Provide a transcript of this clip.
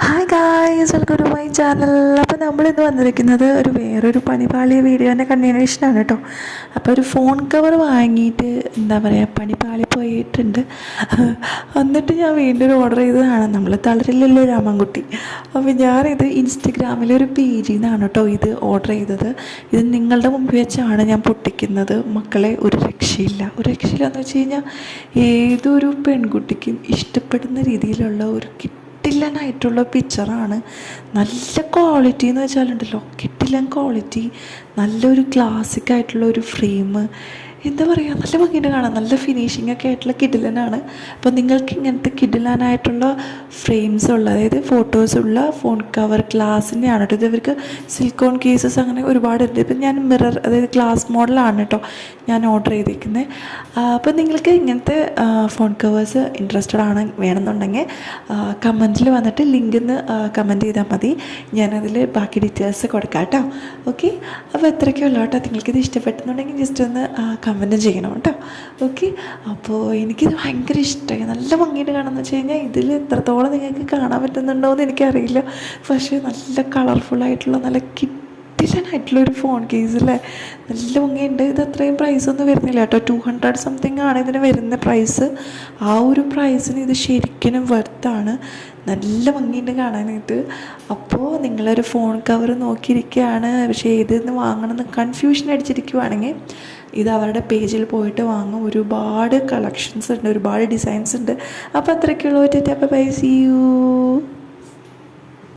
Hi guys, welcome to my channel. അപ്പോൾ നമ്മളിന്ന് വന്നിരിക്കുന്നത് വേറൊരു പണിപാളിയ വീഡിയോൻ്റെ കണ്ടിന്യൂഷനാണ് കേട്ടോ. അപ്പോൾ ഒരു ഫോൺ കവർ വാങ്ങിയിട്ട് എന്താ പറയുക, പണിപാളി പോയിട്ടുണ്ട്. എന്നിട്ട് ഞാൻ വീണ്ടും ഒരു ഓർഡർ ചെയ്തതാണ്. നമ്മൾ തളരില്ലല്ലോ രാമൻകുട്ടി. അപ്പോൾ ഞാനിത് ഇൻസ്റ്റഗ്രാമിലെ ഒരു പേജിൽ നിന്നാണ് കേട്ടോ ഇത് ഓർഡർ ചെയ്തത്. ഇത് നിങ്ങളുടെ മുമ്പിൽ വെച്ചാണ് ഞാൻ പൊട്ടിക്കുന്നത്. മക്കളെ, ഒരു രക്ഷയില്ലെന്ന് വെച്ച് കഴിഞ്ഞാൽ ഏതൊരു പെൺകുട്ടിക്കും ഇഷ്ടപ്പെടുന്ന രീതിയിലുള്ള ഒരു കിട്ടില്ലനായിട്ടുള്ള പിക്ചറാണ്. നല്ല ക്വാളിറ്റി എന്ന് വെച്ചാലുണ്ടല്ലോ, കിട്ടില്ലൻ ക്വാളിറ്റി, നല്ലൊരു ക്ലാസിക്കായിട്ടുള്ള ഒരു ഫ്രെയിം, എന്താ പറയുക, നല്ല ഭംഗിയിട്ട് കാണാം. നല്ല ഫിനിഷിംഗ് ഒക്കെ ആയിട്ടുള്ള കിഡിലനാണ്. അപ്പോൾ നിങ്ങൾക്ക് ഇങ്ങനത്തെ കിഡിലനായിട്ടുള്ള ഫ്രെയിംസ് ഉള്ള, അതായത് ഫോട്ടോസുള്ള ഫോൺ കവർ ഗ്ലാസിൻ്റെയാണ് കേട്ടോ. ഇത് ഇവർക്ക് സിലിക്കോൺ കേസസ് അങ്ങനെ ഒരുപാടുണ്ട്. ഇപ്പം ഞാൻ മിറർ, അതായത് ഗ്ലാസ് മോഡലാണ് കേട്ടോ ഞാൻ ഓർഡർ ചെയ്തിരിക്കുന്നത്. അപ്പോൾ നിങ്ങൾക്ക് ഇങ്ങനത്തെ ഫോൺ കവേഴ്സ് ഇൻട്രസ്റ്റഡ് ആണ് വേണമെന്നുണ്ടെങ്കിൽ കമൻറ്റിൽ വന്നിട്ട് ലിങ്കിന്ന് കമൻറ്റ് ചെയ്താൽ മതി. ഞാനതിൽ ബാക്കി ഡീറ്റെയിൽസ് കൊടുക്കാം കേട്ടോ. ഓക്കെ, അപ്പോൾ എത്രയൊക്കെയുള്ളൂ കേട്ടോ. നിങ്ങൾക്കിത് ഇഷ്ടപ്പെട്ടെന്നുണ്ടെങ്കിൽ ജസ്റ്റ് ഒന്ന് കമൻറ്റ് ചെയ്യണം കേട്ടോ. ഓക്കെ, അപ്പോൾ എനിക്കിത് ഭയങ്കര ഇഷ്ടമായി. നല്ല ഭംഗിയിട്ട് കാണാമെന്ന് വെച്ച് കഴിഞ്ഞാൽ ഇതിൽ എത്രത്തോളം നിങ്ങൾക്ക് കാണാൻ പറ്റുന്നുണ്ടോ എന്ന് എനിക്കറിയില്ല. പക്ഷേ നല്ല കളർഫുള്ളായിട്ടുള്ള നല്ല കിഡിലനായിട്ടുള്ളൊരു ഫോൺ കേസ് അല്ലേ, നല്ല ഭംഗിയുണ്ട്. ഇത് അത്രയും പ്രൈസൊന്നും വരുന്നില്ല കേട്ടോ. 200 സംതിങ് ആണ് ഇതിന് വരുന്ന പ്രൈസ്. ആ ഒരു പ്രൈസിന് ഇത് ശരിക്കും വർത്താണ്. നല്ല ഭംഗിയുണ്ട് കാണാനായിട്ട്. അപ്പോൾ നിങ്ങളൊരു ഫോൺ കവർ നോക്കിയിരിക്കുകയാണ്, പക്ഷേ ഏതെന്ന് വാങ്ങണമെന്ന് കൺഫ്യൂഷൻ അടിച്ചിരിക്കുവാണെങ്കിൽ ഇത് അവരുടെ പേജിൽ പോയിട്ട് വാങ്ങും. ഒരുപാട് കളക്ഷൻസ് ഉണ്ട്, ഒരുപാട് ഡിസൈൻസ് ഉണ്ട്. അപ്പോൾ അത്രയ്ക്കുള്ള ഒരു ബൈ, സീ യു.